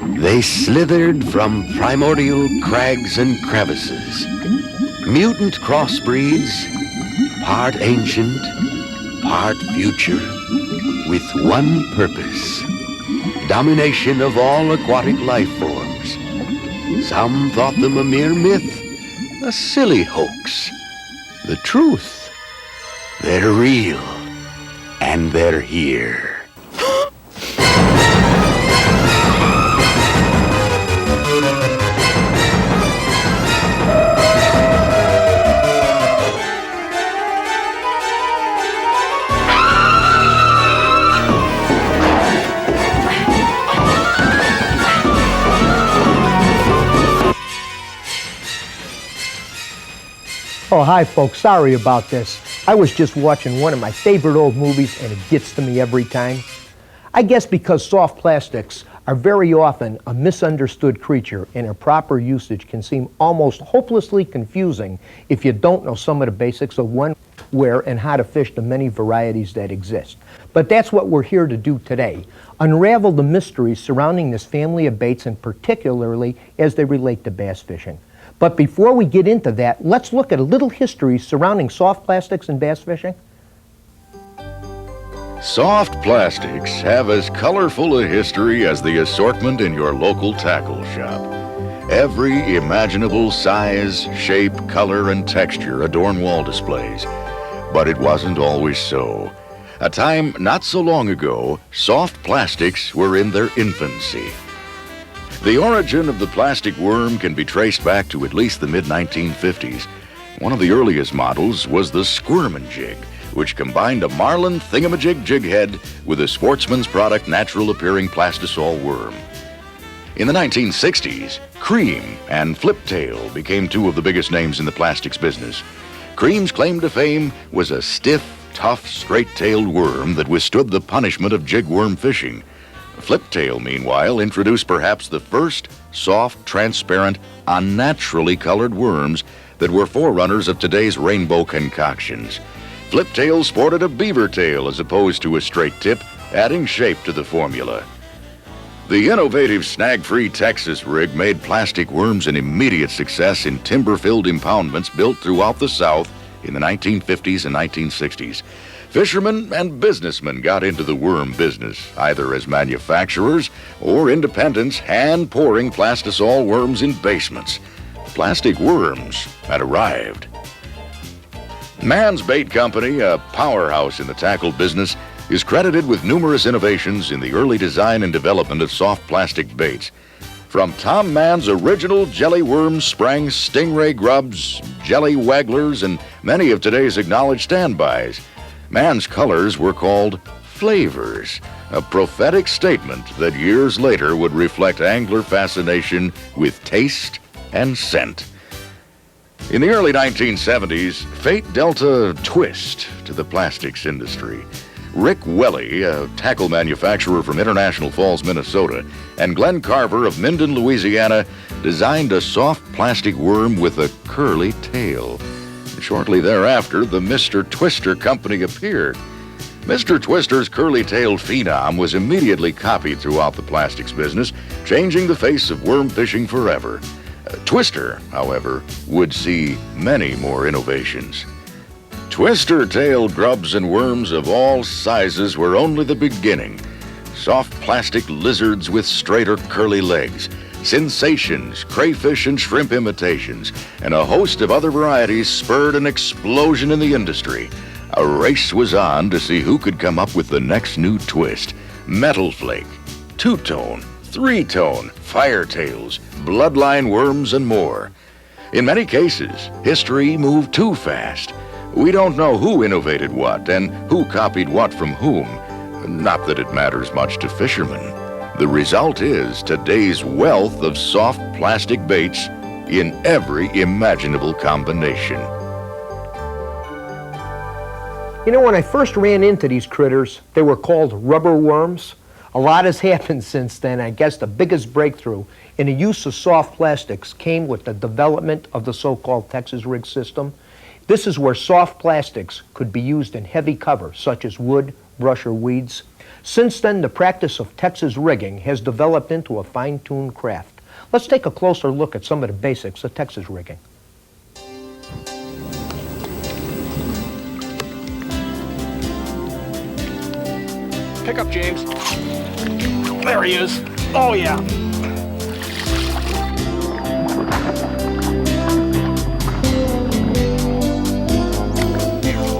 They slithered from primordial crags and crevices. Mutant crossbreeds, part ancient, part future, with one purpose: domination of all aquatic life forms. Some thought them a mere myth, a silly hoax. The truth: they're real, and they're here. Oh, hi, folks. Sorry about this. I was just watching one of my favorite old movies, and it gets to me every time. I guess because soft plastics are very often a misunderstood creature, and their proper usage can seem almost hopelessly confusing if you don't know some of the basics of when, where, and how to fish the many varieties that exist. But that's what we're here to do today: unravel the mysteries surrounding this family of baits, and particularly as they relate to bass fishing. But before we get into that, let's look at a little history surrounding soft plastics and bass fishing. Soft plastics have as colorful a history as the assortment in your local tackle shop. Every imaginable size, shape, color, and texture adorn wall displays. But it wasn't always so. A time not so long ago, soft plastics were in their infancy. The origin of the plastic worm can be traced back to at least the mid-1950s. One of the earliest models was the Squirmin' Jig, which combined a marlin thingamajig jig head with a Sportsman's Product natural-appearing plastisol worm. In the 1960s, Cream and Fliptail became two of the biggest names in the plastics business. Cream's claim to fame was a stiff, tough, straight-tailed worm that withstood the punishment of jig worm fishing. Fliptail, meanwhile, introduced perhaps the first soft, transparent, unnaturally colored worms that were forerunners of today's rainbow concoctions. Fliptail sported a beaver tail as opposed to a straight tip, adding shape to the formula. The innovative snag-free Texas rig made plastic worms an immediate success in timber-filled impoundments built throughout the South in the 1950s and 1960s. Fishermen and businessmen got into the worm business, either as manufacturers or independents hand-pouring plastisol worms in basements. Plastic worms had arrived. Mann's Bait Company, a powerhouse in the tackle business, is credited with numerous innovations in the early design and development of soft plastic baits. From Tom Mann's original jelly worms sprang stingray grubs, jelly wagglers, and many of today's acknowledged standbys. Mann's colors were called flavors, a prophetic statement that years later would reflect angler fascination with taste and scent. In the early 1970s, fate dealt a twist to the plastics industry. Rick Welly, a tackle manufacturer from International Falls, Minnesota, and Glenn Carver of Minden, Louisiana, designed a soft plastic worm with a curly tail. Shortly thereafter, the Mr. Twister Company appeared. Mr. Twister's curly-tailed phenom was immediately copied throughout the plastics business, changing the face of worm fishing forever. Twister, however, would see many more innovations. Twister-tailed grubs and worms of all sizes were only the beginning. Soft plastic lizards with straighter curly legs, sensations, crayfish and shrimp imitations, and a host of other varieties spurred an explosion in the industry. A race was on to see who could come up with the next new twist: metal flake, two-tone, three-tone, firetails, bloodline worms, and more. In many cases, history moved too fast. We don't know who innovated what and who copied what from whom. Not that it matters much to fishermen. The result is today's wealth of soft plastic baits in every imaginable combination. You know, when I first ran into these critters, they were called rubber worms. A lot has happened since then. I guess the biggest breakthrough in the use of soft plastics came with the development of the so-called Texas rig system. This is where soft plastics could be used in heavy cover, such as wood, brush, or weeds. Since then, the practice of Texas rigging has developed into a fine-tuned craft. Let's take a closer look at some of the basics of Texas rigging. Pick up, James. There he is. Oh, yeah.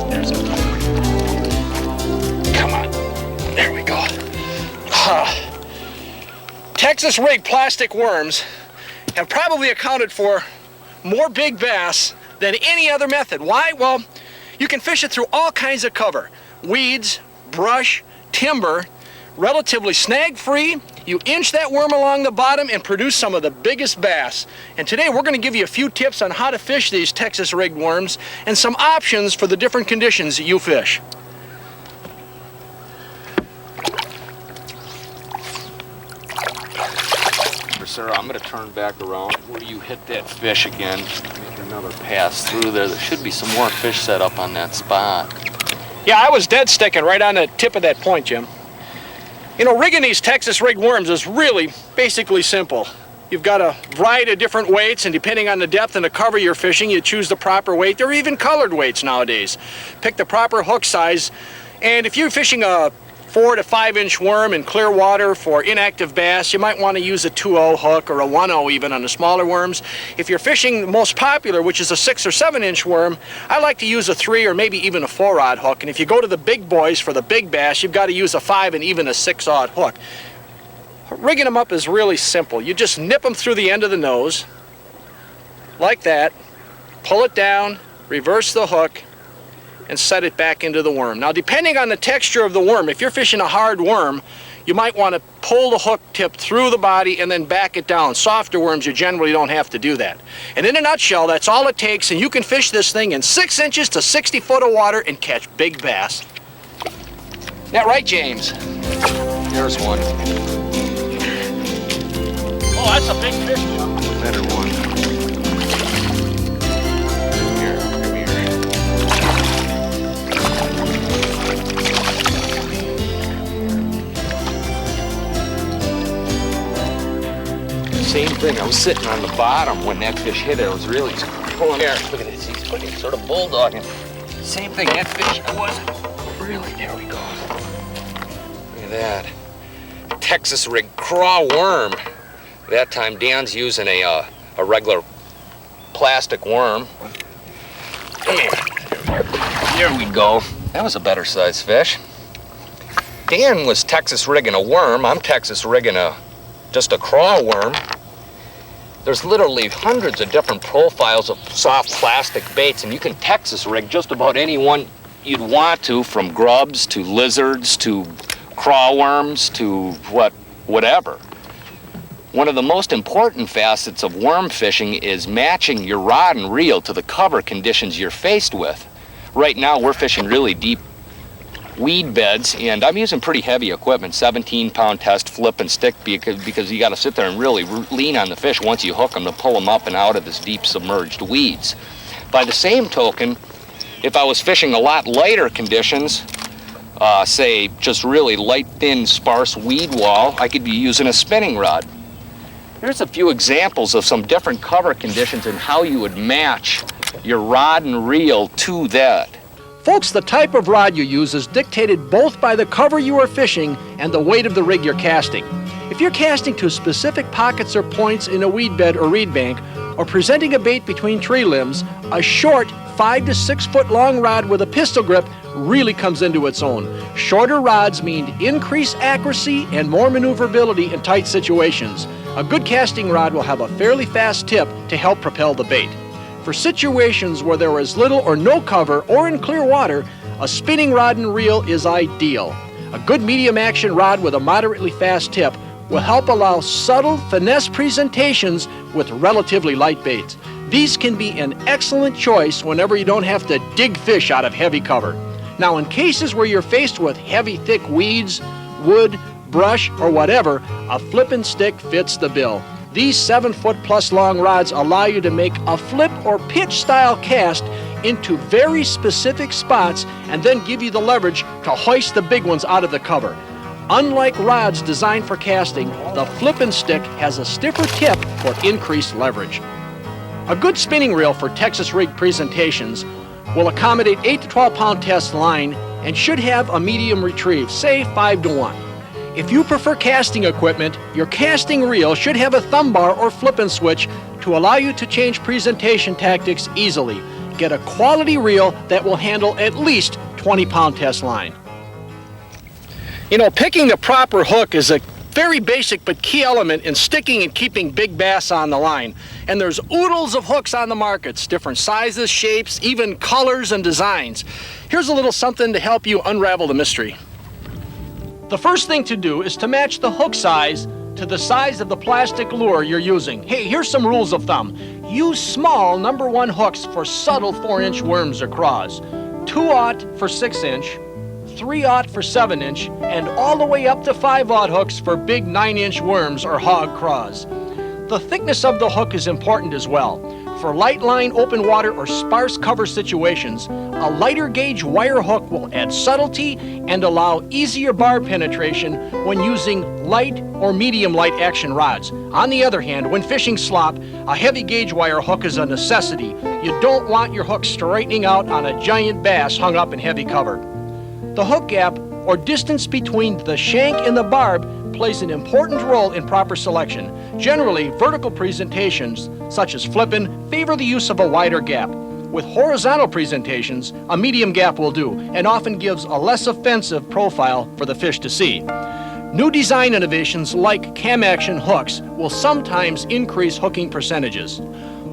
There's it. Come on. There we go. Texas rig plastic worms have probably accounted for more big bass than any other method. Why? Well, you can fish it through all kinds of cover. Weeds, brush, timber, relatively snag-free. You inch that worm along the bottom and produce some of the biggest bass. And today we're going to give you a few tips on how to fish these Texas rigged worms and some options for the different conditions that you fish. Sir, I'm going to turn back around where you hit that fish again. Make another pass through there. There should be some more fish set up on that spot. Yeah, I was dead sticking right on the tip of that point, Jim. You know, rigging these Texas rigged worms is really basically simple. You've got a variety of different weights, and depending on the depth and the cover you're fishing, you choose the proper weight. There are even colored weights nowadays. Pick the proper hook size, and if you're fishing a 4 to 5 inch worm in clear water for inactive bass, you might want to use a 2-0 hook or a 1-0 even on the smaller worms. If you're fishing the most popular, which is a 6 or 7 inch worm, I like to use a 3 or maybe even a 4-rod hook. And if you go to the big boys for the big bass, you've got to use a 5 and even a 6-aught hook. Rigging them up is really simple. You just nip them through the end of the nose, like that, pull it down, reverse the hook, and set it back into the worm. Now, depending on the texture of the worm, if you're fishing a hard worm, you might want to pull the hook tip through the body and then back it down. Softer worms, you generally don't have to do that. And in a nutshell, that's all it takes, and you can fish this thing in 6 inches to 60 foot of water and catch big bass. Isn't that right, James? There's one. Oh, that's a big fish. Better one. Here, come here. Same thing, I was sitting on the bottom when that fish hit it. I was really pulling there. Look at this, he's putting sort of bulldogging. Same thing, that fish, I wasn't really, there we go. Look at that. Texas rig craw worm. That time Dan's using a regular plastic worm. There we go. That was a better sized fish. Dan was Texas rigging a worm. I'm Texas rigging just a craw worm. There's literally hundreds of different profiles of soft plastic baits, and you can Texas rig just about any one you'd want to, from grubs to lizards to craw worms to whatever. One of the most important facets of worm fishing is matching your rod and reel to the cover conditions you're faced with. Right now we're fishing really deep weed beds, and I'm using pretty heavy equipment, 17-pound test, flip and stick, because you got to sit there and really lean on the fish once you hook them to pull them up and out of this deep submerged weeds. By the same token, if I was fishing a lot lighter conditions, say just really light, thin, sparse weed wall, I could be using a spinning rod. Here's a few examples of some different cover conditions and how you would match your rod and reel to that. Folks, the type of rod you use is dictated both by the cover you are fishing and the weight of the rig you're casting. If you're casting to specific pockets or points in a weed bed or reed bank, or presenting a bait between tree limbs, a short 5 to 6 foot long rod with a pistol grip really comes into its own. Shorter rods mean increased accuracy and more maneuverability in tight situations. A good casting rod will have a fairly fast tip to help propel the bait. For situations where there is little or no cover or in clear water, a spinning rod and reel is ideal. A good medium action rod with a moderately fast tip will help allow subtle finesse presentations with relatively light baits. These can be an excellent choice whenever you don't have to dig fish out of heavy cover. Now, in cases where you're faced with heavy, thick weeds, wood, brush, or whatever, a flip and stick fits the bill. These 7-foot-plus long rods allow you to make a flip or pitch style cast into very specific spots and then give you the leverage to hoist the big ones out of the cover. Unlike rods designed for casting, the flippin' stick has a stiffer tip for increased leverage. A good spinning reel for Texas rig presentations will accommodate 8 to 12 pound test line and should have a medium retrieve, say 5-to-1. If you prefer casting equipment, your casting reel should have a thumb bar or flippin' switch to allow you to change presentation tactics easily. Get a quality reel that will handle at least 20-pound test line. You know, picking the proper hook is a very basic but key element in sticking and keeping big bass on the line. And there's oodles of hooks on the markets, different sizes, shapes, even colors and designs. Here's a little something to help you unravel the mystery. The first thing to do is to match the hook size to the size of the plastic lure you're using. Hey, here's some rules of thumb. Use small #1 hooks for subtle 4-inch worms or craws, 2/0 for 6-inch, 3/0 for 7-inch, and all the way up to 5/0 hooks for big 9-inch worms or hog craws. The thickness of the hook is important as well. For light line, open water, or sparse cover situations, a lighter gauge wire hook will add subtlety and allow easier barb penetration when using light or medium light action rods. On the other hand, when fishing slop, a heavy gauge wire hook is a necessity. You don't want your hook straightening out on a giant bass hung up in heavy cover. The hook gap, or distance between the shank and the barb, plays an important role in proper selection. Generally, vertical presentations, such as flippin', favor the use of a wider gap. With horizontal presentations, a medium gap will do, and often gives a less offensive profile for the fish to see. New design innovations like cam action hooks will sometimes increase hooking percentages.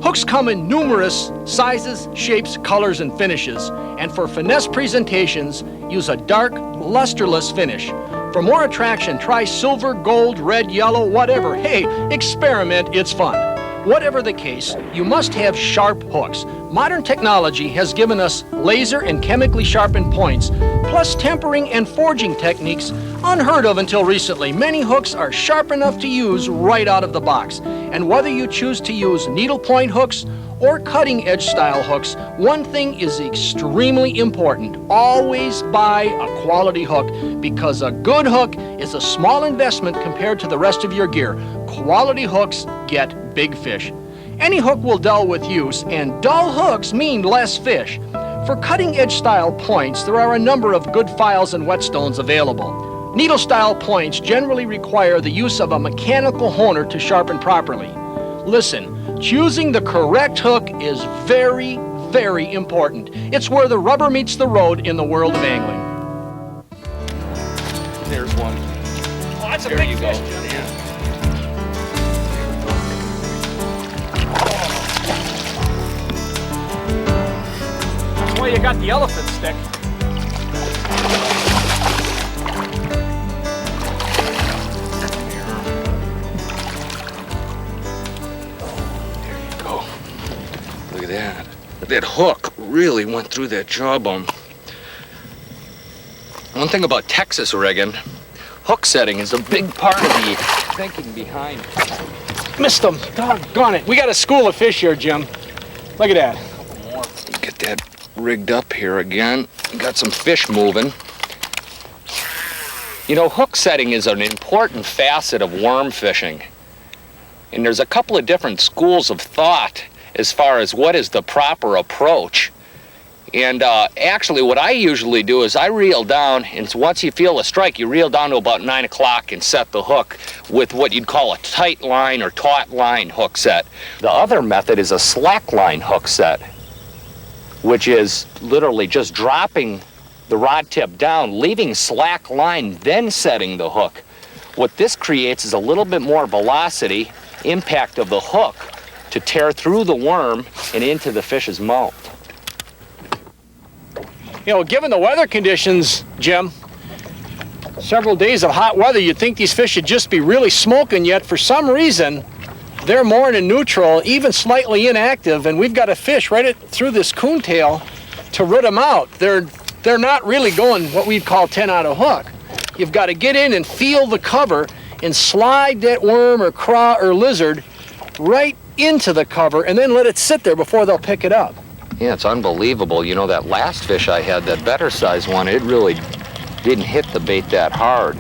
Hooks come in numerous sizes, shapes, colors, and finishes, and for finesse presentations, use a dark, lusterless finish. For more attraction, try silver, gold, red, yellow, whatever. Hey, experiment, it's fun. Whatever the case, you must have sharp hooks. Modern technology has given us laser and chemically sharpened points, plus tempering and forging techniques unheard of until recently. Many hooks are sharp enough to use right out of the box. And whether you choose to use needlepoint hooks or cutting edge style hooks, one thing is extremely important. Always buy a quality hook, because a good hook is a small investment compared to the rest of your gear. Quality hooks get big fish. Any hook will dull with use, and dull hooks mean less fish. For cutting edge style points, there are a number of good files and whetstones available. Needle style points generally require the use of a mechanical honer to sharpen properly. Listen, choosing the correct hook is very, very important. It's where the rubber meets the road in the world of angling. There's one. Oh, that's a There big you fish, go. Jim. Yeah. That's why you got the elephant stick. Go. Look at that. That hook really went through that jawbone. One thing about Texas rigging, hook setting is a big part of the thinking behind. Missed them. Doggone it. We got a school of fish here, Jim. Look at that. More. Get that rigged up here again. Got some fish moving. You know, hook setting is an important facet of worm fishing. And there's a couple of different schools of thought as far as what is the proper approach. And actually what I usually do is I reel down, and once you feel a strike, you reel down to about 9 o'clock and set the hook with what you'd call a tight line or taut line hook set. The other method is a slack line hook set, which is literally just dropping the rod tip down, leaving slack line, then setting the hook. What this creates is a little bit more velocity, impact of the hook to tear through the worm and into the fish's mouth. You know, given the weather conditions, Jim, several days of hot weather, you'd think these fish should just be really smoking, yet for some reason, they're moored in neutral, even slightly inactive, and we've got to fish right through this coontail to root them out. They're not really going what we'd call 10 out of hook. You've got to get in and feel the cover and slide that worm or craw or lizard right into the cover and then let it sit there before they'll pick it up. Yeah, it's unbelievable. You know, that last fish I had, that better size one, it really didn't hit the bait that hard.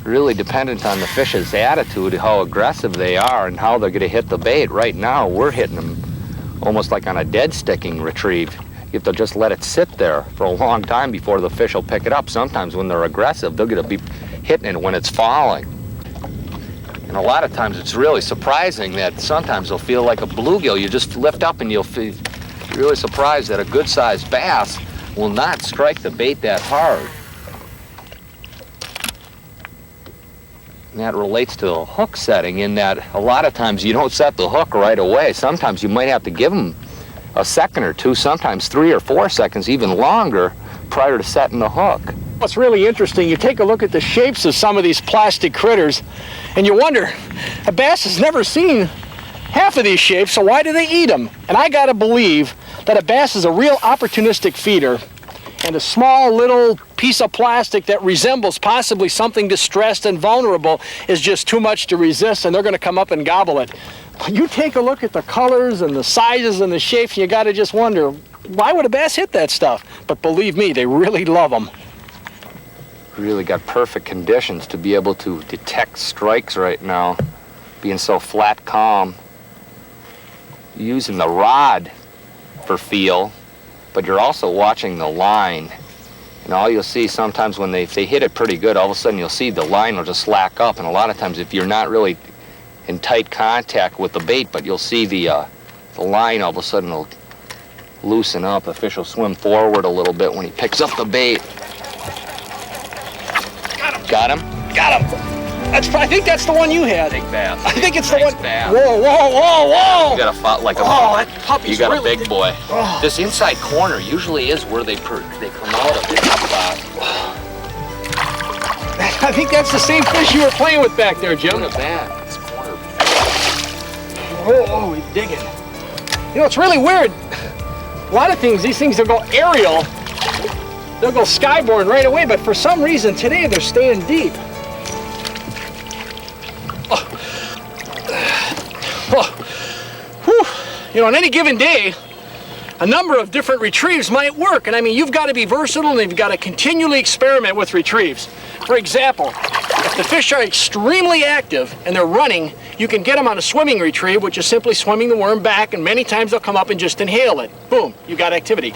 really dependent on the fish's attitude, how aggressive they are and how they're going to hit the bait. Right now, we're hitting them almost like on a dead sticking retrieve. You have to just let it sit there for a long time before the fish will pick it up. Sometimes when they're aggressive, they're going to be hitting it when it's falling. And a lot of times it's really surprising that sometimes they'll feel like a bluegill. You just lift up and you'll feel really surprised that a good-sized bass will not strike the bait that hard. And that relates to the hook setting in that a lot of times you don't set the hook right away. Sometimes you might have to give them a second or two, sometimes 3 or 4 seconds, even longer, prior to setting the hook. What's really interesting, you take a look at the shapes of some of these plastic critters, and you wonder, a bass has never seen half of these shapes, so why do they eat them? And I gotta believe that a bass is a real opportunistic feeder, and a small little piece of plastic that resembles possibly something distressed and vulnerable is just too much to resist, and they're gonna come up and gobble it. You take a look at the colors and the sizes and the shapes, and you gotta just wonder, why would a bass hit that stuff? But believe me, they really love them. Really got perfect conditions to be able to detect strikes right now, being so flat calm. Using the rod for feel, but you're also watching the line. And all you'll see sometimes when if they hit it pretty good, all of a sudden you'll see the line will just slack up. And a lot of times if you're not really in tight contact with the bait, but you'll see the line all of a sudden will loosen up. The fish will swim forward a little bit when he picks up the bait. Got him? Got him! I think that's the one you had. Big bass. I think it's nice the one. Bass. Whoa, whoa, whoa, whoa! You got a like a. Oh, that puppy's You got really a big boy. Oh. This inside corner usually is where they come out of this spot. I think that's the same fish you were playing with back there, Jim. Look at that. This corner. Oh, he's digging. You know, it's really weird. A lot of things, these things will go aerial. They'll go skyborne right away, but for some reason today they're staying deep. You know, on any given day, a number of different retrieves might work. And I mean, you've got to be versatile and you've got to continually experiment with retrieves. For example, if the fish are extremely active and they're running, you can get them on a swimming retrieve, which is simply swimming the worm back, and many times they'll come up and just inhale it. Boom, you got activity.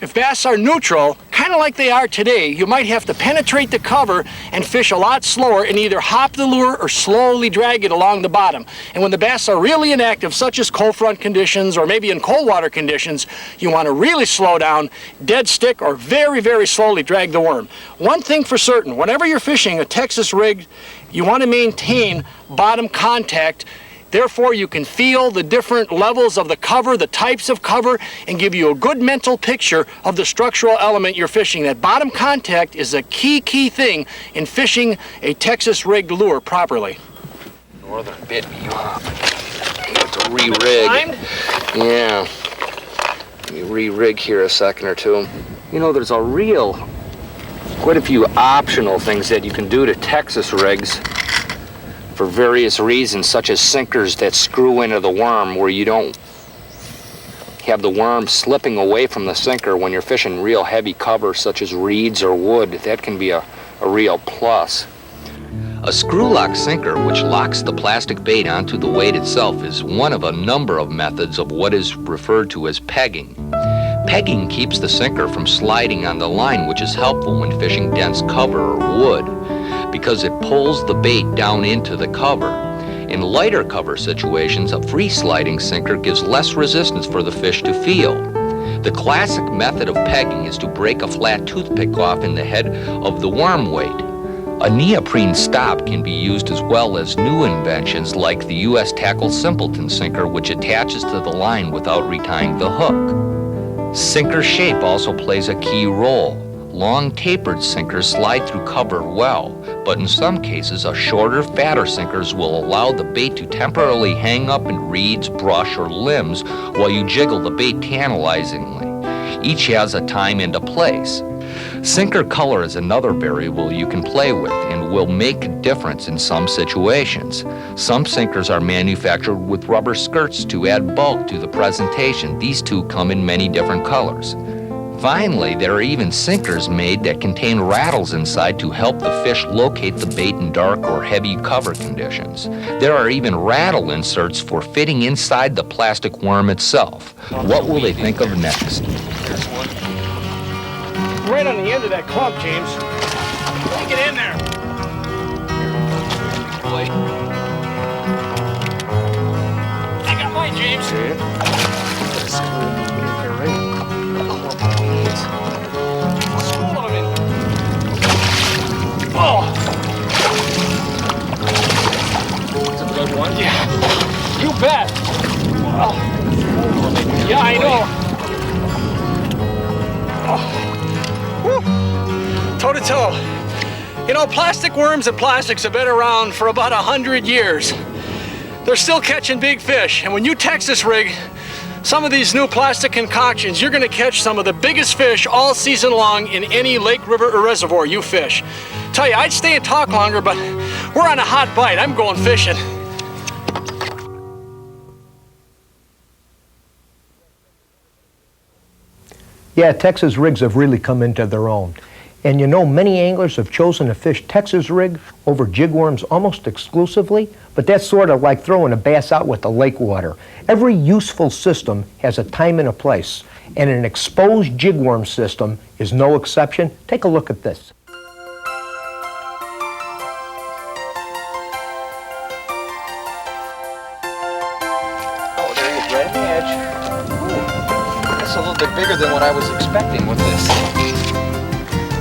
If bass are neutral, kind of like they are today, you might have to penetrate the cover and fish a lot slower and either hop the lure or slowly drag it along the bottom. And when the bass are really inactive, such as cold front conditions or maybe in cold water conditions, you want to really slow down, dead stick, or very, very slowly drag the worm. One thing for certain, whenever you're fishing a Texas rig, you want to maintain bottom contact. Therefore, you can feel the different levels of the cover, the types of cover, and give you a good mental picture of the structural element you're fishing. That bottom contact is a key thing in fishing a Texas rigged lure properly. Northern bit me up. You have to re-rig. Yeah. Let me re-rig here a second or two. You know, there's quite a few optional things that you can do to Texas rigs for various reasons, such as sinkers that screw into the worm where you don't have the worm slipping away from the sinker when you're fishing real heavy cover such as reeds or wood. That can be a real plus. A screw-lock sinker, which locks the plastic bait onto the weight itself, is one of a number of methods of what is referred to as pegging. Pegging keeps the sinker from sliding on the line, which is helpful when fishing dense cover or wood, because it pulls the bait down into the cover. In lighter cover situations, a free sliding sinker gives less resistance for the fish to feel. The classic method of pegging is to break a flat toothpick off in the head of the worm weight. A neoprene stop can be used as well as new inventions like the U.S. Tackle Simpleton sinker, which attaches to the line without retying the hook. Sinker shape also plays a key role. Long tapered sinkers slide through cover well, but in some cases a shorter, fatter sinkers will allow the bait to temporarily hang up in reeds, brush, or limbs while you jiggle the bait tantalizingly. Each has a time and a place. Sinker color is another variable you can play with and will make a difference in some situations. Some sinkers are manufactured with rubber skirts to add bulk to the presentation. These two come in many different colors. Finally, there are even sinkers made that contain rattles inside to help the fish locate the bait in dark or heavy cover conditions. There are even rattle inserts for fitting inside the plastic worm itself. What will they think of next? Here's one. Right on the end of that clump, James. Get in there. I got mine, James. School of them in. Oh! It's a good one? Yeah. You bet. Oh. Yeah, I know. Oh. Toe to toe. You know, plastic worms and plastics have been around for about 100 years. They're still catching big fish, and when you Texas rig some of these new plastic concoctions, you're gonna catch some of the biggest fish all season long in any lake, river, or reservoir you fish. Tell you, I'd stay and talk longer, but we're on a hot bite. I'm going fishing. Yeah, Texas rigs have really come into their own. And you know, many anglers have chosen to fish Texas rig over jig worms almost exclusively, but that's sort of like throwing a bass out with the lake water. Every useful system has a time and a place, and an exposed jig worm system is no exception. Take a look at this. Oh, there he is, right at the edge. Ooh, that's a little bit bigger than what I was expecting with this.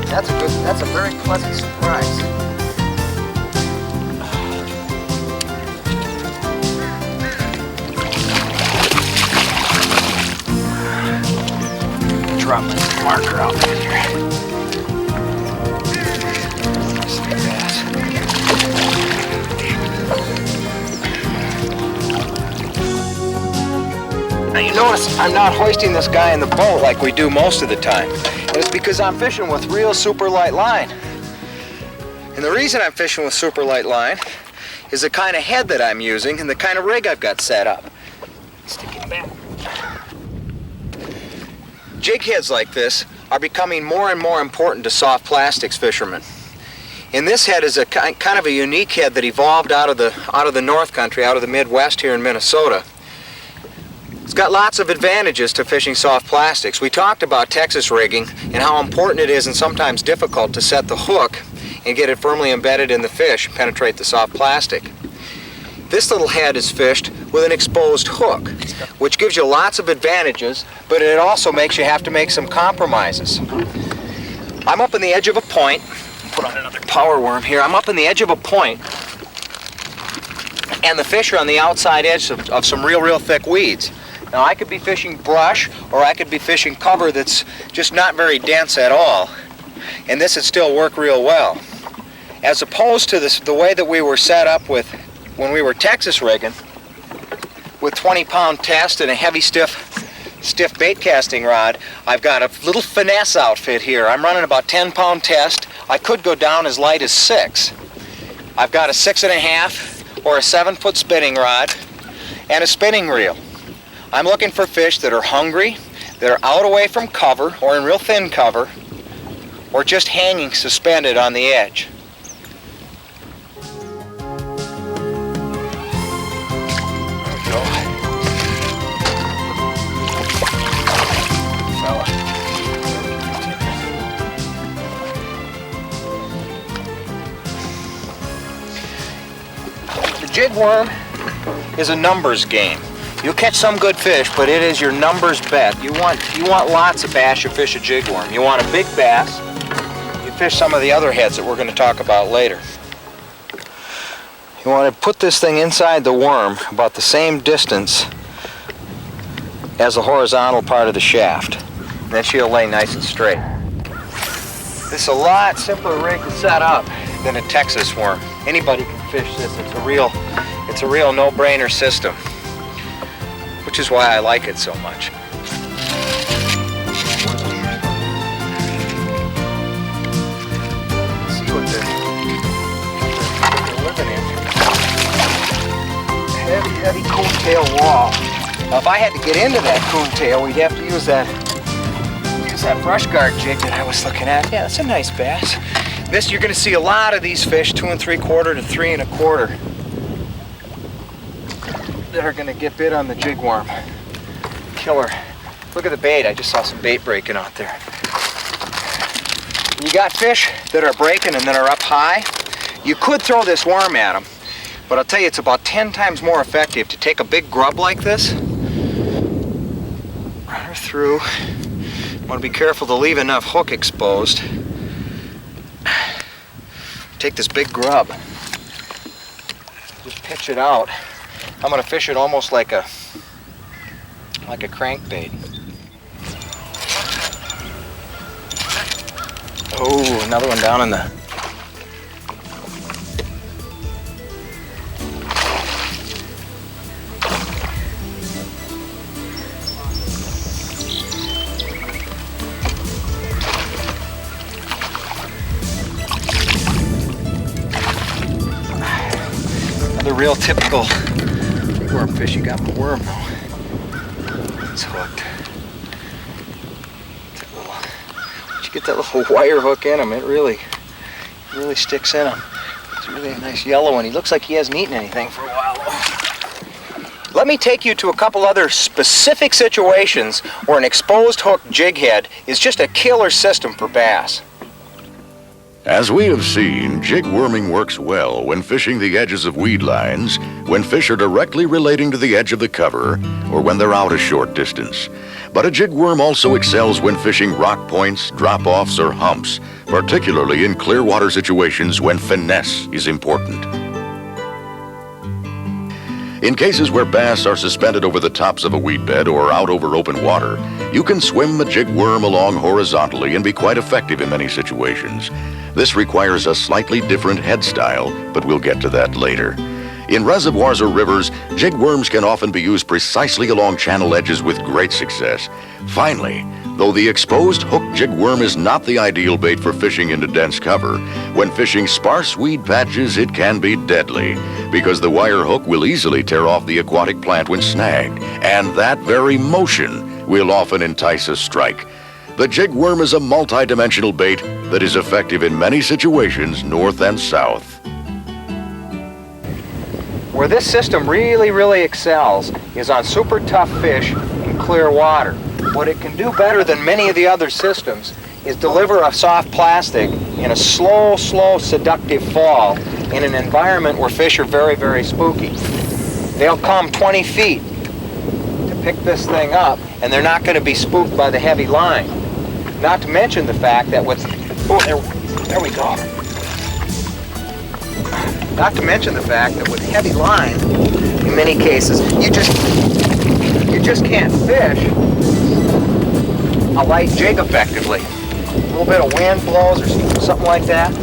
That's a very pleasant surprise. Drop my marker out here. Now you notice I'm not hoisting this guy in the boat like we do most of the time. And it's because I'm fishing with real super light line. And the reason I'm fishing with super light line is the kind of head that I'm using and the kind of rig I've got set up. Stick it back. Jig heads like this are becoming more and more important to soft plastics fishermen. And this head is a kind of a unique head that evolved out of the North Country, out of the Midwest here in Minnesota. It's got lots of advantages to fishing soft plastics. We talked about Texas rigging and how important it is and sometimes difficult to set the hook and get it firmly embedded in the fish and penetrate the soft plastic. This little head is fished with an exposed hook, which gives you lots of advantages, but it also makes you have to make some compromises. I'm up on the edge of a point. Put on another power worm here. I'm up on the edge of a point, and the fish are on the outside edge of some real thick weeds. Now I could be fishing brush, or I could be fishing cover that's just not very dense at all, and this would still work real well. As opposed to the way that we were set up with when we were Texas rigging, with 20-pound test and a heavy stiff bait casting rod, I've got a little finesse outfit here. I'm running about 10-pound test. I could go down as light as 6. I've got a 6.5 or a 7-foot spinning rod and a spinning reel. I'm looking for fish that are hungry, that are out away from cover or in real thin cover, or just hanging suspended on the edge. There we go. Fella. The jig worm is a numbers game. You'll catch some good fish, but it is your numbers bet. You want lots of bass, you fish a jig worm. You want a big bass, you fish some of the other heads that we're going to talk about later. You want to put this thing inside the worm about the same distance as the horizontal part of the shaft. And then she'll lay nice and straight. This is a lot simpler rig to set up than a Texas worm. Anybody can fish this. It's a real no-brainer system, which is why I like it so much. Let's see what they're living in. Heavy coontail wall. Now, if I had to get into that coontail, we'd have to use There's that brush guard jig that I was looking at. Yeah, that's a nice bass. This, you're gonna see a lot of these fish, 2 3/4 to 3 1/4, that are gonna get bit on the jig worm. Killer. Look at the bait. I just saw some bait breaking out there. You got fish that are breaking and that are up high. You could throw this worm at them, but I'll tell you, it's about 10 times more effective to take a big grub like this, run her through. Want to be careful to leave enough hook exposed. Take this big grub, just pitch it out. I'm going to fish it almost like a crankbait. Oh, another one down in the... Another real typical worm fish. You got my worm though. It's hooked. Once you get that little wire hook in him, it really sticks in him. It's really a nice yellow one. He looks like he hasn't eaten anything for a while though. Let me take you to a couple other specific situations where an exposed hook jig head is just a killer system for bass. As we have seen, jig worming works well when fishing the edges of weed lines, when fish are directly relating to the edge of the cover, or when they're out a short distance. But a jig worm also excels when fishing rock points, drop-offs, or humps, particularly in clear water situations when finesse is important. In cases where bass are suspended over the tops of a weed bed or out over open water, you can swim a jig worm along horizontally and be quite effective in many situations. This requires a slightly different head style, but we'll get to that later. In reservoirs or rivers, jig worms can often be used precisely along channel edges with great success. Finally, though the exposed hook jig worm is not the ideal bait for fishing into dense cover, when fishing sparse weed patches it can be deadly, because the wire hook will easily tear off the aquatic plant when snagged, and that very motion will often entice a strike. The jig worm is a multi-dimensional bait that is effective in many situations, north and south. Where this system really excels is on super tough fish in clear water. What it can do better than many of the other systems is deliver a soft plastic in a slow, seductive fall in an environment where fish are very spooky. They'll come 20 feet to pick this thing up, and they're not going to be spooked by the heavy line. Not to mention the fact that with... Oh, there we go. Not to mention the fact that with heavy line, in many cases, you just can't fish a light jig effectively. A little bit of wind blows or something like that,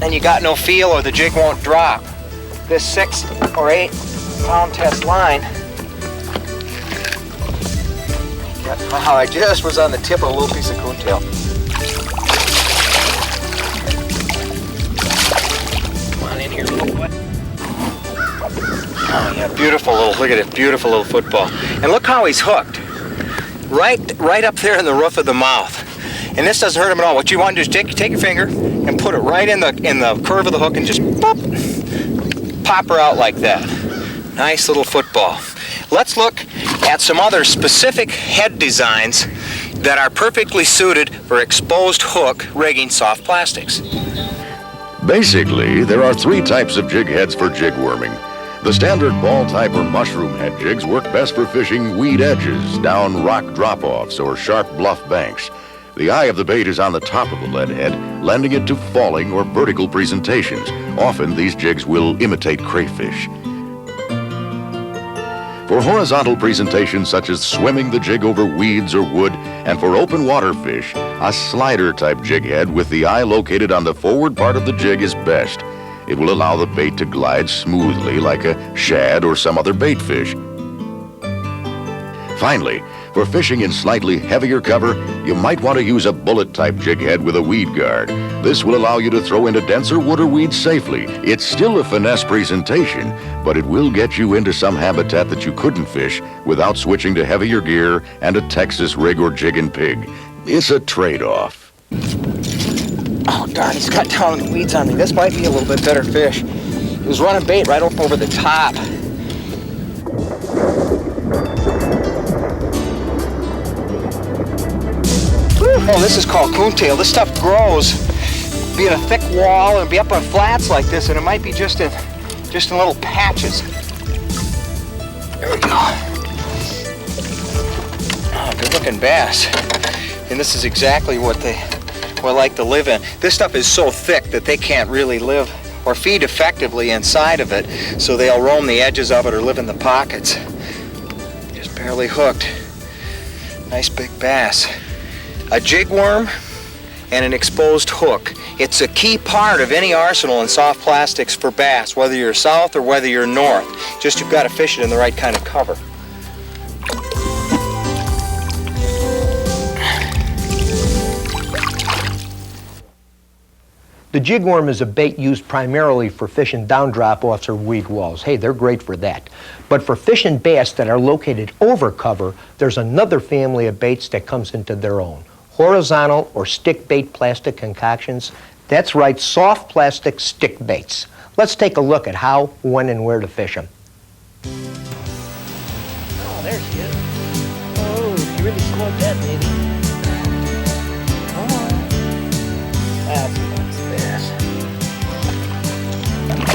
and you got no feel or the jig won't drop. This 6 or 8 pound test line, wow, I just was on the tip of a little piece of coontail. Come on in here, little foot. Oh yeah, beautiful little, look at it, beautiful little football. And look how he's hooked. Right up there in the roof of the mouth. And this doesn't hurt him at all. What you want to do is take your finger and put it right in the curve of the hook and just pop her out like that. Nice little football. Let's look at some other specific head designs that are perfectly suited for exposed hook rigging soft plastics. Basically, there are 3 types of jig heads for jig worming. The standard ball type or mushroom head jigs work best for fishing weed edges, down rock drop-offs, or sharp bluff banks. The eye of the bait is on the top of the lead head, lending it to falling or vertical presentations. Often, these jigs will imitate crayfish. For horizontal presentations such as swimming the jig over weeds or wood, and for open water fish, a slider type jig head with the eye located on the forward part of the jig is best. It will allow the bait to glide smoothly like a shad or some other bait fish. Finally, for For fishing in slightly heavier cover, you might want to use a bullet-type jig head with a weed guard. This will allow you to throw into denser wood or weeds safely. It's still a finesse presentation, but it will get you into some habitat that you couldn't fish without switching to heavier gear and a Texas rig or jig and pig. It's a trade-off. Oh, darn, he's got down in the weeds on me. This might be a little bit better fish. He was running bait right up over the top. Oh, this is called coontail. This stuff grows, be in a thick wall and be up on flats like this, and it might be just in little patches. There we go. Oh, good looking bass. And this is exactly what they like to live in. This stuff is so thick that they can't really live or feed effectively inside of it, so they'll roam the edges of it or live in the pockets. Just barely hooked. Nice big bass. A jig worm and an exposed hook. It's a key part of any arsenal in soft plastics for bass, whether you're south or whether you're north. Just you've got to fish it in the right kind of cover. The jig worm is a bait used primarily for fishing down drop-offs or weed walls. Hey, they're great for that. But for fishing bass that are located over cover, there's another family of baits that comes into their own. Horizontal or stick bait plastic concoctions. That's right, soft plastic stick baits. Let's take a look at how, when, and where to fish them. Oh, there she is. Oh, she really slowed that baby. Come on. That's a nice bass.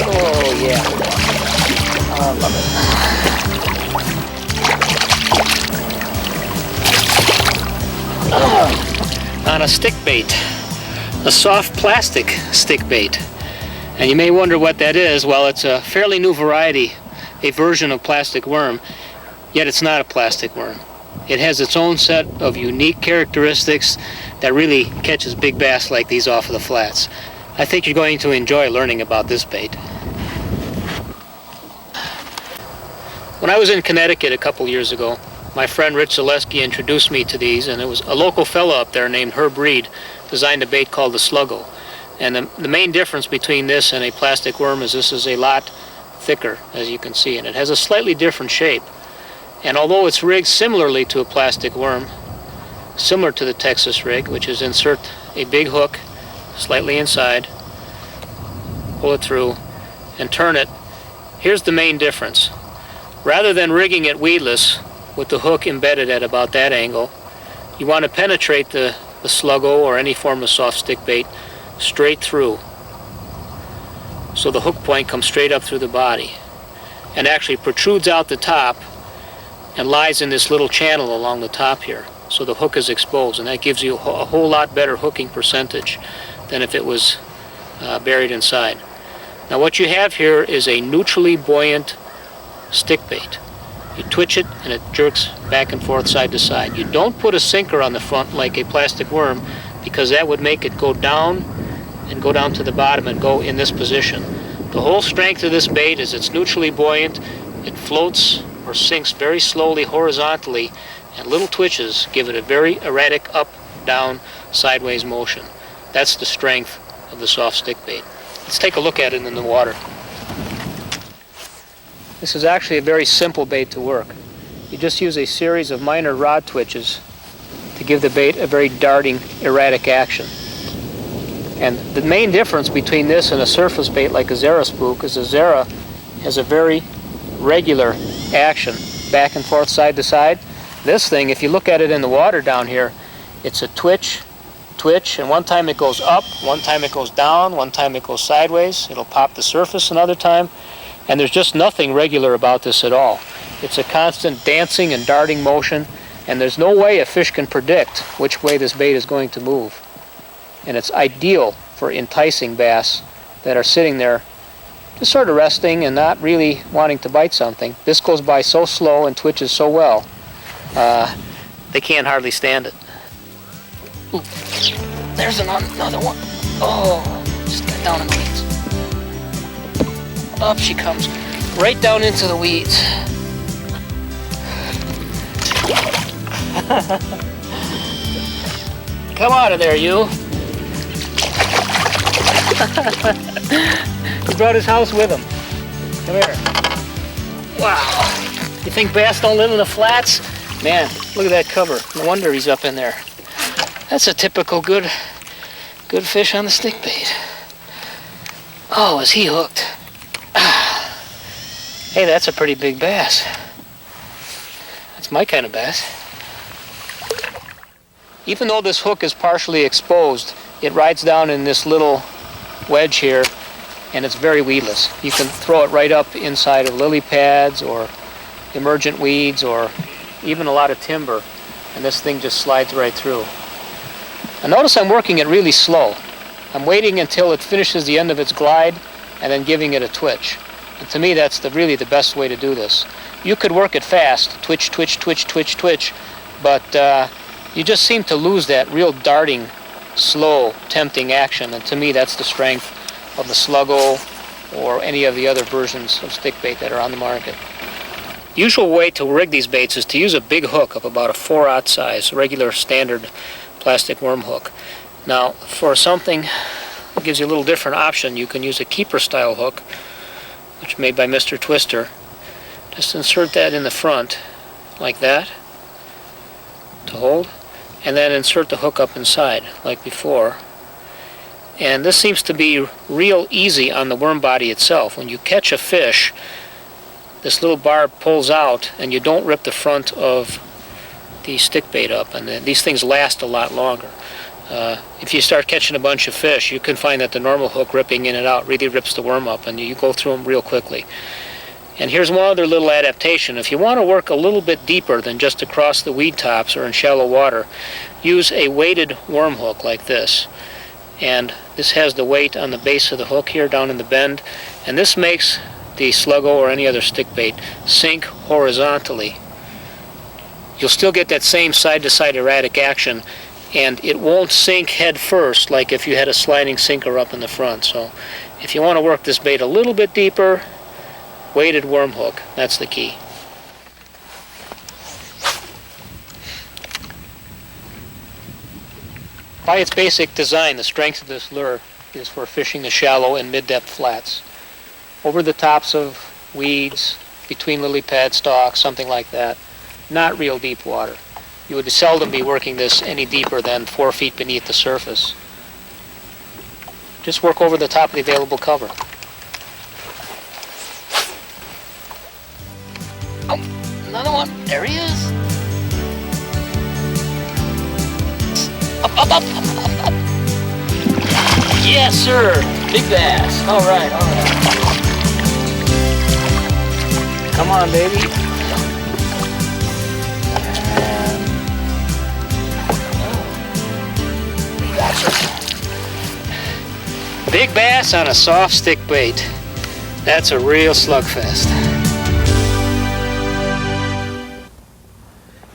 Oh, yeah. I love it. On a stick bait, a soft plastic stick bait. And you may wonder what that is. Well, it's a fairly new variety, a version of plastic worm, yet it's not a plastic worm. It has its own set of unique characteristics that really catches big bass like these off of the flats. I think you're going to enjoy learning about this bait. When I was in Connecticut a couple years ago, my friend Rich Zaleski introduced me to these, and it was a local fellow up there named Herb Reed designed a bait called the Slug-Go. And the main difference between this and a plastic worm is this is a lot thicker, as you can see, and it has a slightly different shape. And although it's rigged similarly to a plastic worm, similar to the Texas rig, which is insert a big hook slightly inside, pull it through, and turn it, here's the main difference. Rather than rigging it weedless, with the hook embedded at about that angle, you want to penetrate the Slug-Go or any form of soft stick bait straight through. So the hook point comes straight up through the body and actually protrudes out the top and lies in this little channel along the top here. So the hook is exposed, and that gives you a whole lot better hooking percentage than if it was buried inside. Now what you have here is a neutrally buoyant stick bait. You twitch it and it jerks back and forth side to side. You don't put a sinker on the front like a plastic worm, because that would make it go down and go down to the bottom and go in this position. The whole strength of this bait is it's neutrally buoyant. It floats or sinks very slowly horizontally, and little twitches give it a very erratic up, down, sideways motion. That's the strength of the soft stick bait. Let's take a look at it in the water. This is actually a very simple bait to work. You just use a series of minor rod twitches to give the bait a very darting, erratic action. And the main difference between this and a surface bait like a Zara spook is a Zara has a very regular action, back and forth, side to side. This thing, if you look at it in the water down here, it's a twitch, and one time it goes up, one time it goes down, one time it goes sideways. It'll pop the surface another time. And there's just nothing regular about this at all. It's a constant dancing and darting motion, and there's no way a fish can predict which way this bait is going to move. And it's ideal for enticing bass that are sitting there just sort of resting and not really wanting to bite something. This goes by so slow and twitches so well, they can't hardly stand it. Ooh, there's another one. Oh, just got down in the weeds. Up she comes, right down into the weeds. Come out of there, you. He brought his house with him. Come here. Wow. You think bass don't live in the flats? Man, look at that cover. No wonder he's up in there. That's a typical good fish on the stick bait. Oh, is he hooked? Hey, that's a pretty big bass. That's my kind of bass. Even though this hook is partially exposed, it rides down in this little wedge here, and it's very weedless. You can throw it right up inside of lily pads or emergent weeds or even a lot of timber, and this thing just slides right through. And notice I'm working it really slow. I'm waiting until it finishes the end of its glide and then giving it a twitch. And to me, that's really the best way to do this. You could work it fast, twitch, twitch, twitch, twitch, twitch, but you just seem to lose that real darting, slow, tempting action. And to me, that's the strength of the Slug-Go or any of the other versions of stick bait that are on the market. The usual way to rig these baits is to use a big hook of about a 4/0 size, regular standard plastic worm hook. Now, for something that gives you a little different option, you can use a keeper style hook, which is made by Mr. Twister. Just insert that in the front, like that, to hold, and then insert the hook up inside, like before. And this seems to be real easy on the worm body itself. When you catch a fish, this little barb pulls out, and you don't rip the front of the stick bait up, and these things last a lot longer. If you start catching a bunch of fish, you can find that the normal hook ripping in and out really rips the worm up, and you go through them real quickly. And here's one other little adaptation. If you want to work a little bit deeper than just across the weed tops or in shallow water, use a weighted worm hook like this. And this has the weight on the base of the hook here down in the bend, and this makes the Slug-Go or any other stick bait sink horizontally. You'll still get that same side-to-side erratic action, and it won't sink head first like if you had a sliding sinker up in the front. So if you want to work this bait a little bit deeper, weighted worm hook, that's the key. By its basic design, the strength of this lure is for fishing the shallow and mid-depth flats. Over the tops of weeds, between lily pad stalks, something like that. Not real deep water. You would seldom be working this any deeper than 4 feet beneath the surface. Just work over the top of the available cover. Oh, another one. There he is. Up, up, up, up, up, up. Yes, sir. Big bass. All right, all right. Come on, baby. Big bass on a soft stick bait. That's a real slugfest.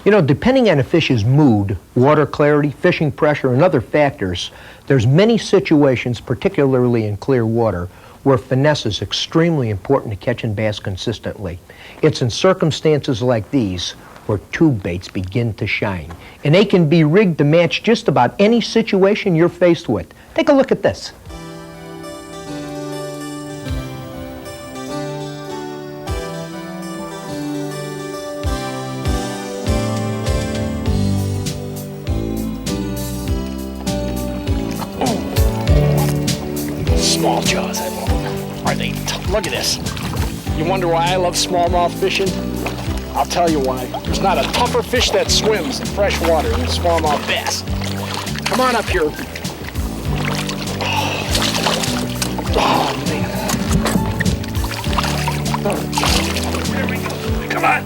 You know, depending on a fish's mood, water clarity, fishing pressure, and other factors, there's many situations, particularly in clear water, where finesse is extremely important to catching bass consistently. It's in circumstances like these where tube baits begin to shine. And they can be rigged to match just about any situation you're faced with. Take a look at this. Small jaws, I love them. Are they tough? Look at this. You wonder why I love smallmouth fishing? I'll tell you why. There's not a tougher fish that swims in fresh water than smallmouth bass. Come on up here. Oh man. There we go. Come on.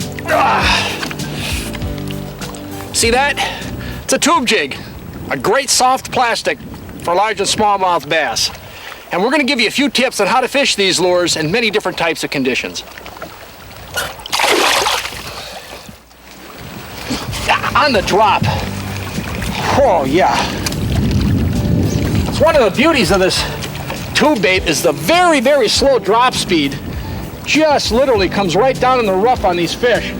See that? It's a tube jig. A great soft plastic for large and smallmouth bass. And we're going to give you a few tips on how to fish these lures in many different types of conditions. On the drop. Oh yeah. It's one of the beauties of this tube bait is the very, very slow drop speed. Just literally comes right down in the rough on these fish.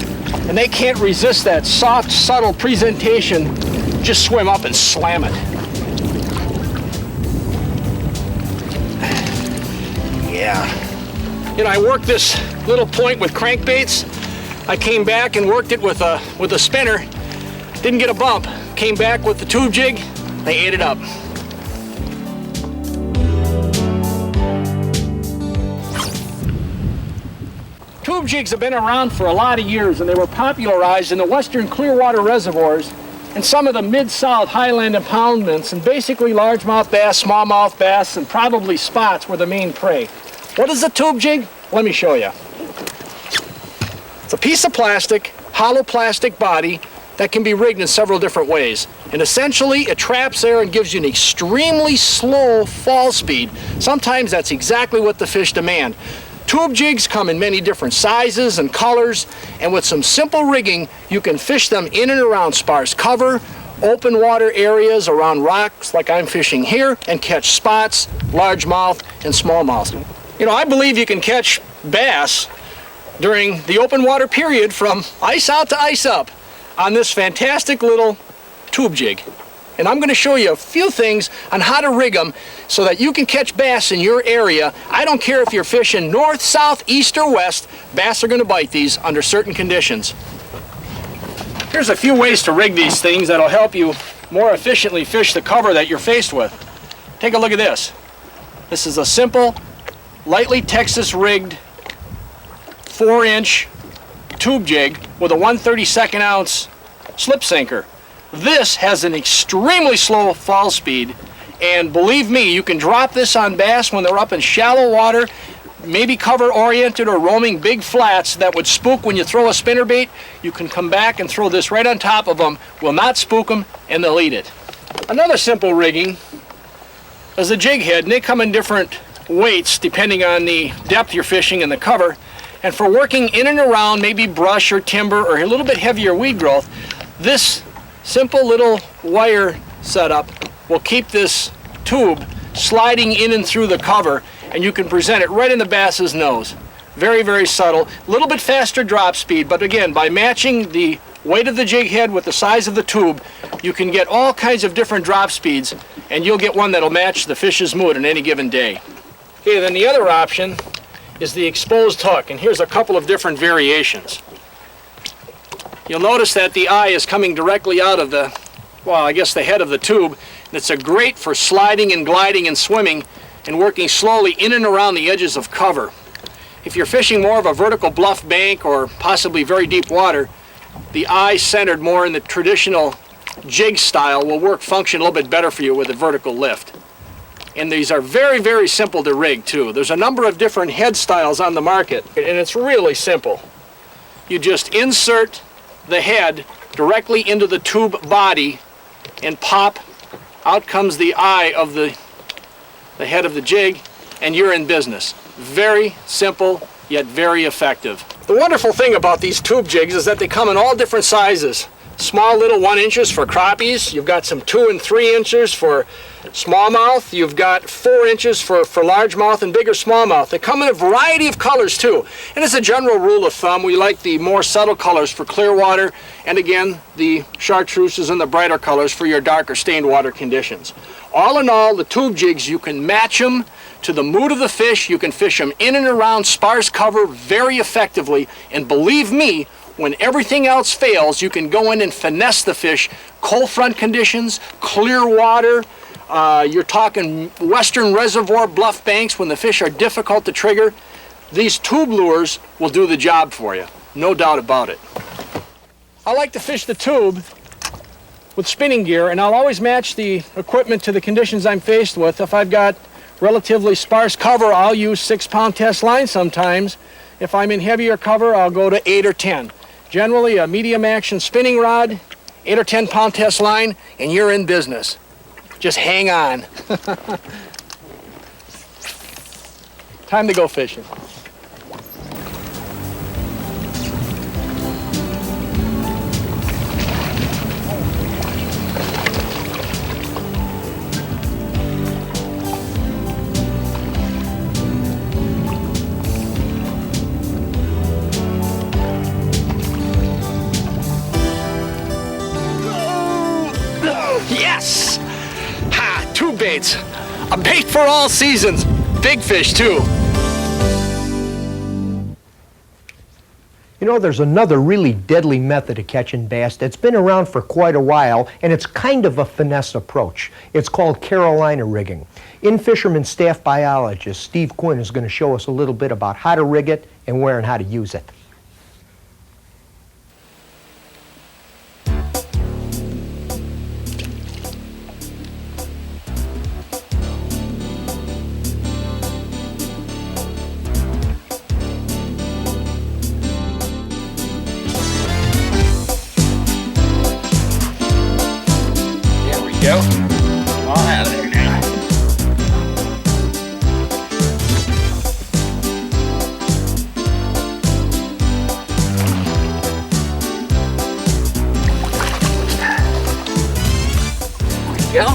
and they can't resist that soft, subtle presentation, just swim up and slam it. Yeah. You know, I worked this little point with crankbaits. I came back and worked it with a spinner. Didn't get a bump. Came back with the tube jig. They ate it up. Tube jigs have been around for a lot of years, and they were popularized in the western Clearwater reservoirs and some of the mid-south highland impoundments, and basically largemouth bass, smallmouth bass, and probably spots were the main prey. What is a tube jig? Let me show you. It's a piece of plastic, hollow plastic body that can be rigged in several different ways. And essentially, it traps air and gives you an extremely slow fall speed. Sometimes that's exactly what the fish demand. Tube jigs come in many different sizes and colors, and with some simple rigging, you can fish them in and around sparse cover, open water areas around rocks like I'm fishing here, and catch spots, largemouth, and smallmouth. You know, I believe you can catch bass during the open water period from ice out to ice up on this fantastic little tube jig. And I'm going to show you a few things on how to rig them so that you can catch bass in your area. I don't care if you're fishing north, south, east, or west, bass are going to bite these under certain conditions. Here's a few ways to rig these things that'll help you more efficiently fish the cover that you're faced with. Take a look at this. This is a simple, lightly Texas rigged 4-inch tube jig with a 1/32 ounce slip sinker. This has an extremely slow fall speed, and believe me, you can drop this on bass when they're up in shallow water, maybe cover oriented or roaming big flats that would spook when you throw a spinnerbait. You can come back and throw this right on top of them, will not spook them, and they'll eat it. Another simple rigging is a jig head, and they come in different weights depending on the depth you're fishing and the cover. And for working in and around maybe brush or timber or a little bit heavier weed growth, this simple little wire setup will keep this tube sliding in and through the cover, and you can present it right in the bass's nose. Very, very subtle. A little bit faster drop speed, but again, by matching the weight of the jig head with the size of the tube, you can get all kinds of different drop speeds, and you'll get one that'll match the fish's mood on any given day. Okay, then the other option is the exposed hook, and here's a couple of different variations. You'll notice that the eye is coming directly out of the, well, I guess the head of the tube. And it's a great for sliding and gliding and swimming and working slowly in and around the edges of cover. If you're fishing more of a vertical bluff bank or possibly very deep water, the eye centered more in the traditional jig style will function a little bit better for you with a vertical lift. And these are very, very simple to rig too. There's a number of different head styles on the market, and it's really simple. You just insert the head directly into the tube body and pop. Out comes the eye of the head of the jig, and you're in business. Very simple, yet very effective. The wonderful thing about these tube jigs is that they come in all different sizes. Small little 1 inches for crappies. You've got some 2 and 3 inches for smallmouth. You've got 4 inches for largemouth and bigger smallmouth. They come in a variety of colors too. And as a general rule of thumb, we like the more subtle colors for clear water, and again, the chartreuses and the brighter colors for your darker stained water conditions. All in all, the tube jigs, you can match them to the mood of the fish. You can fish them in and around sparse cover very effectively, and believe me, when everything else fails, you can go in and finesse the fish. Cold front conditions, clear water, you're talking western reservoir bluff banks when the fish are difficult to trigger. These tube lures will do the job for you, no doubt about it. I like to fish the tube with spinning gear, and I'll always match the equipment to the conditions I'm faced with. If I've got relatively sparse cover, I'll use 6-pound test line sometimes. If I'm in heavier cover, I'll go to 8 or 10. Generally, a medium action spinning rod, 8 or 10 pound test line, and you're in business. Just hang on. Time to go fishing. baits. A bait for all seasons. Big fish, too. You know, there's another really deadly method of catching bass that's been around for quite a while, and it's kind of a finesse approach. It's called Carolina rigging. In-Fisherman staff biologist Steve Quinn is going to show us a little bit about how to rig it and where and how to use it. Go. Come on out of there now. There we go.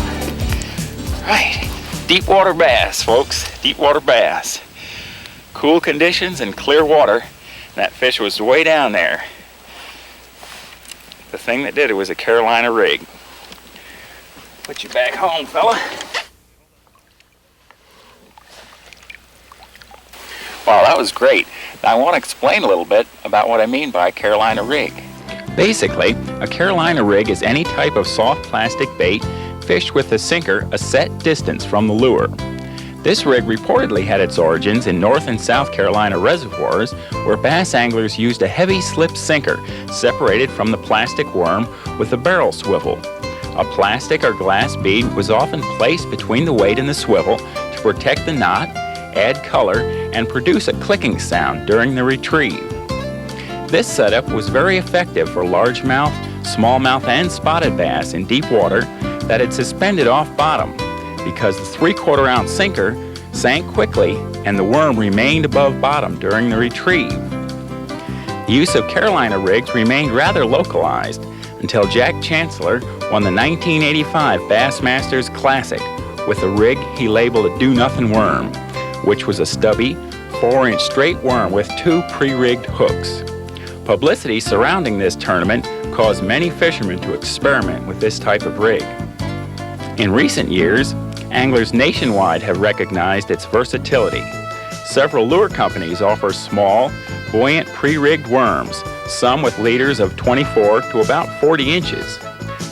Right. Deep water bass, folks. Deep water bass. Cool conditions and clear water. That fish was way down there. The thing that did it was a Carolina rig. Put you back home, fella. Wow, that was great. Now I want to explain a little bit about what I mean by a Carolina rig. Basically, a Carolina rig is any type of soft plastic bait fished with the sinker a set distance from the lure. This rig reportedly had its origins in North and South Carolina reservoirs where bass anglers used a heavy slip sinker separated from the plastic worm with a barrel swivel. A plastic or glass bead was often placed between the weight and the swivel to protect the knot, add color, and produce a clicking sound during the retrieve. This setup was very effective for largemouth, smallmouth, and spotted bass in deep water that had suspended off bottom because the 3/4 ounce sinker sank quickly and the worm remained above bottom during the retrieve. The use of Carolina rigs remained rather localized until Jack Chancellor won the 1985 Bassmasters Classic with a rig he labeled a do-nothing worm, which was a stubby, 4-inch straight worm with 2 pre-rigged hooks. Publicity surrounding this tournament caused many fishermen to experiment with this type of rig. In recent years, anglers nationwide have recognized its versatility. Several lure companies offer small, buoyant pre-rigged worms, some with leaders of 24 to about 40 inches.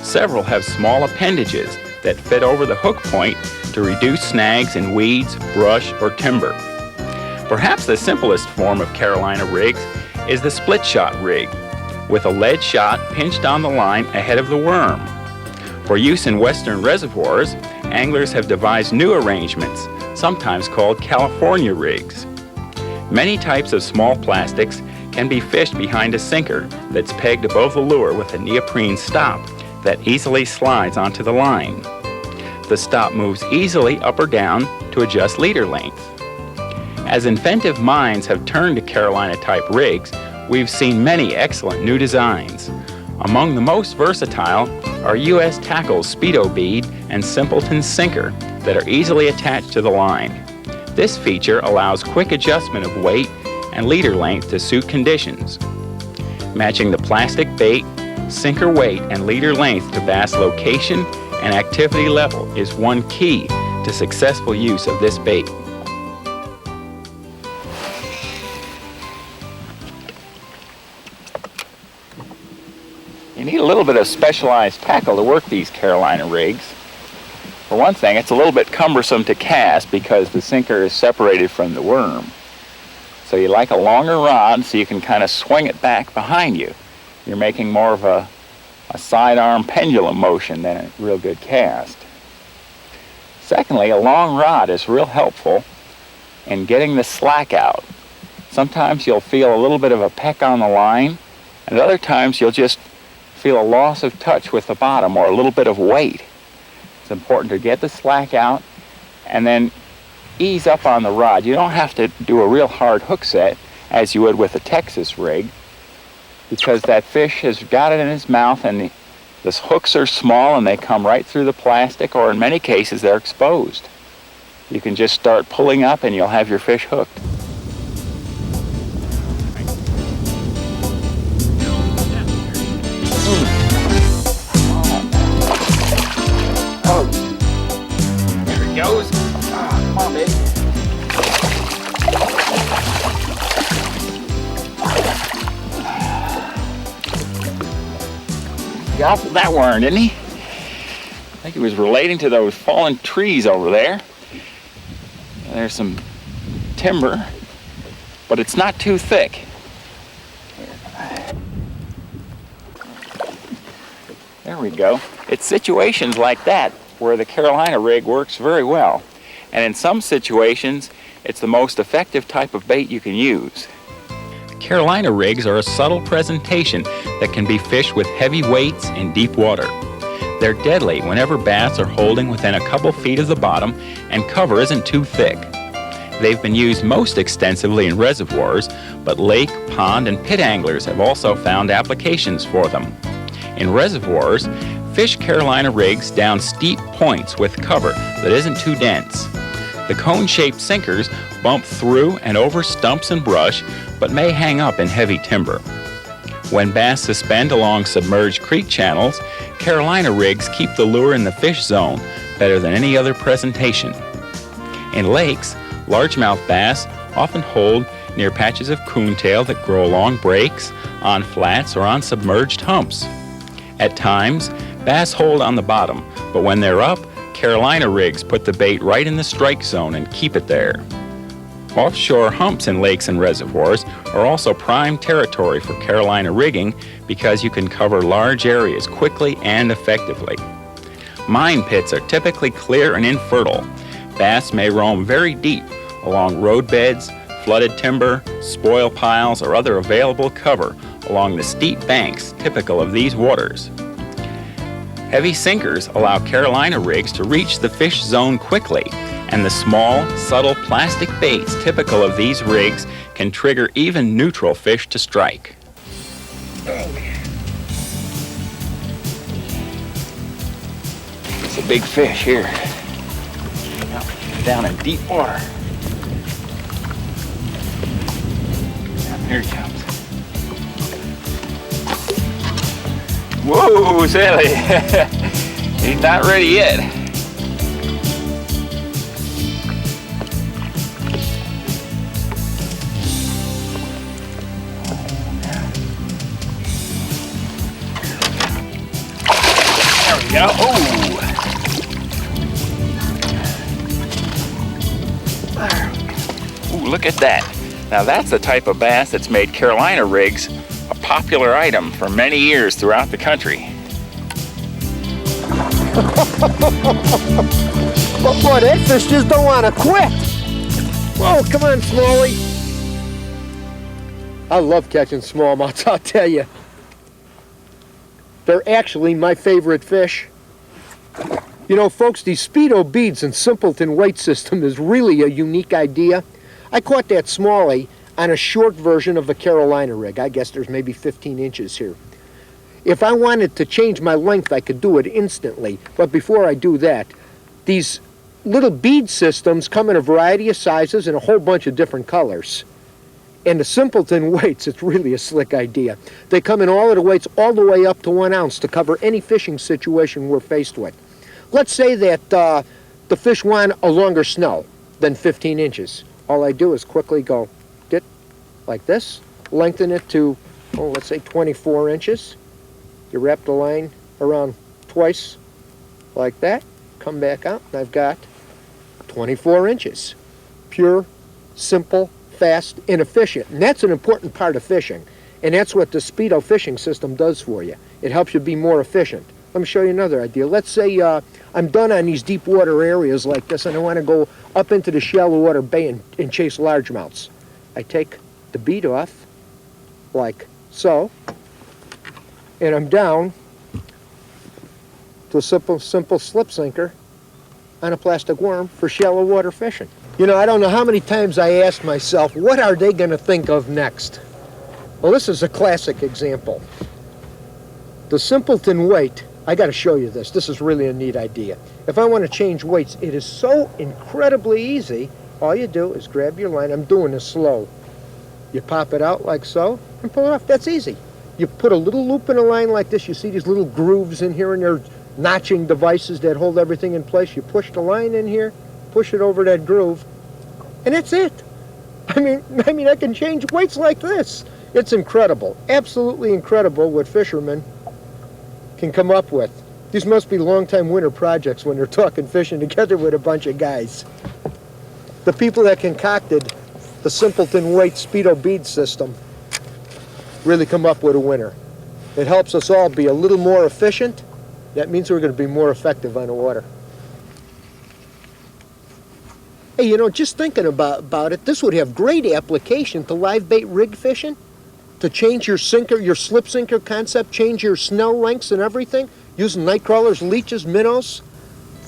Several have small appendages that fit over the hook point to reduce snags in weeds, brush, or timber. Perhaps the simplest form of Carolina rigs is the split shot rig, with a lead shot pinched on the line ahead of the worm. For use in western reservoirs, anglers have devised new arrangements, sometimes called California rigs. Many types of small plastics can be fished behind a sinker that's pegged above the lure with a neoprene stop that easily slides onto the line. The stop moves easily up or down to adjust leader length. As inventive minds have turned to Carolina-type rigs, we've seen many excellent new designs. Among the most versatile are U.S. Tackle's Speedo bead and Simpleton sinker that are easily attached to the line. This feature allows quick adjustment of weight and leader length to suit conditions. Matching the plastic bait, sinker weight, and leader length to bass location and activity level is one key to successful use of this bait. You need a little bit of specialized tackle to work these Carolina rigs. For one thing, it's a little bit cumbersome to cast because the sinker is separated from the worm. So you like a longer rod so you can kind of swing it back behind you. You're making more of a sidearm pendulum motion than a real good cast. Secondly, a long rod is real helpful in getting the slack out. Sometimes you'll feel a little bit of a peck on the line, and other times you'll just feel a loss of touch with the bottom or a little bit of weight. It's important to get the slack out and then ease up on the rod. You don't have to do a real hard hook set as you would with a Texas rig, because that fish has got it in his mouth and the hooks are small and they come right through the plastic, or in many cases they're exposed. You can just start pulling up and you'll have your fish hooked. Gobbled that worm, didn't he? I think he was relating to those fallen trees over there. There's some timber, but it's not too thick. There we go. It's situations like that where the Carolina rig works very well. And in some situations, it's the most effective type of bait you can use. Carolina rigs are a subtle presentation that can be fished with heavy weights in deep water. They're deadly whenever bass are holding within a couple feet of the bottom and cover isn't too thick. They've been used most extensively in reservoirs, but lake, pond, and pit anglers have also found applications for them. In reservoirs, fish Carolina rigs down steep points with cover that isn't too dense. The cone-shaped sinkers bump through and over stumps and brush, but may hang up in heavy timber. When bass suspend along submerged creek channels, Carolina rigs keep the lure in the fish zone better than any other presentation. In lakes, largemouth bass often hold near patches of coontail that grow along breaks, on flats, or on submerged humps. At times, bass hold on the bottom, but when they're up, Carolina rigs put the bait right in the strike zone and keep it there. Offshore humps in lakes and reservoirs are also prime territory for Carolina rigging because you can cover large areas quickly and effectively. Mine pits are typically clear and infertile. Bass may roam very deep along roadbeds, flooded timber, spoil piles, or other available cover along the steep banks typical of these waters. Heavy sinkers allow Carolina rigs to reach the fish zone quickly, and the small, subtle plastic baits typical of these rigs can trigger even neutral fish to strike. It's a big fish here. Down in deep water. Here he comes. Whoa, Sally. He's not ready yet. There we go. Ooh, look at that. Now that's the type of bass that's made Carolina rigs a popular item for many years throughout the country. But boy, that fish just don't want to quit. Whoa, come on, Smallie. I love catching smallmouths, I'll tell you. They're actually my favorite fish. You know, folks, the Speedo beads and simpleton weight system is really a unique idea. I caught that Smallie on a short version of a Carolina rig. I guess there's maybe 15 inches here. If I wanted to change my length, I could do it instantly. But before I do that, these little bead systems come in a variety of sizes and a whole bunch of different colors. And the simpleton weights, it's really a slick idea. They come in all of the weights all the way up to 1 ounce to cover any fishing situation we're faced with. Let's say that the fish want a longer snow than 15 inches. All I do is quickly go get like this, lengthen it to, oh, let's say 24 inches. You wrap the line around twice like that, come back out, and I've got 24 inches. Pure, simple, fast, and efficient. And that's an important part of fishing. And that's what the Speedo fishing system does for you. It helps you be more efficient. Let me show you another idea. Let's say I'm done on these deep water areas like this and I want to go up into the shallow water bay and chase largemouths. I take the bead off like so, and I'm down to a simple slip sinker on a plastic worm for shallow water fishing. You know, I don't know how many times I asked myself, what are they going to think of next? Well, this is a classic example. The simpleton weight, I got to show you this. This is really a neat idea. If I want to change weights, it is so incredibly easy. All you do is grab your line. I'm doing this slow. You pop it out like so and pull it off. That's easy. You put a little loop in a line like this. You see these little grooves in here, and they're notching devices that hold everything in place. You push the line in here, push it over that groove, and that's it. I mean, I can change weights like this. It's incredible, absolutely incredible what fishermen can come up with. These must be long-time winter projects when they're talking fishing together with a bunch of guys. The people that concocted the simpleton weight speedo bead system really come up with a winner. It helps us all be a little more efficient. That means we're going to be more effective on the water. Hey, you know, just thinking about it, this would have great application to live bait rig fishing, to change your sinker, your slip sinker concept, change your snell lengths and everything, using night crawlers, leeches, minnows.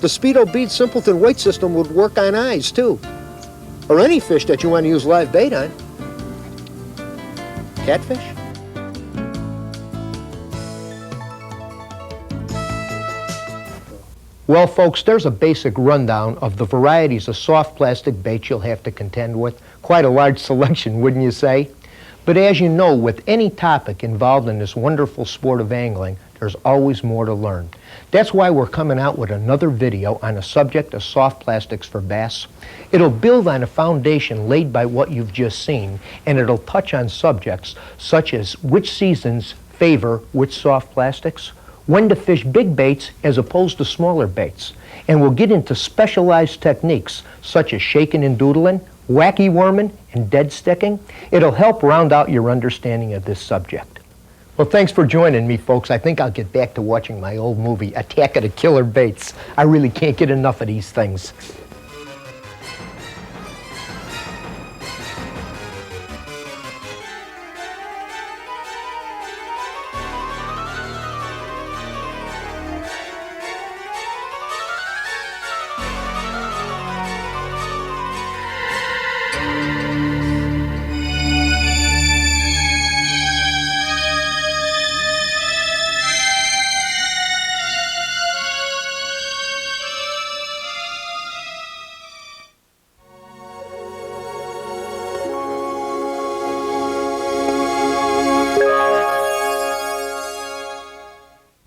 The speedo bead simpleton weight system would work on eyes too, or any fish that you want to use live bait on. Catfish? Well, folks, there's a basic rundown of the varieties of soft plastic baits you'll have to contend with. Quite a large selection, wouldn't you say? But as you know, with any topic involved in this wonderful sport of angling, there's always more to learn. That's why we're coming out with another video on the subject of soft plastics for bass. It'll build on a foundation laid by what you've just seen, and it'll touch on subjects such as which seasons favor which soft plastics, when to fish big baits as opposed to smaller baits, and we'll get into specialized techniques such as shaking and doodling, wacky worming, and dead sticking. It'll help round out your understanding of this subject. Well, thanks for joining me, folks. I think I'll get back to watching my old movie, Attack of the Killer Baits. I really can't get enough of these things.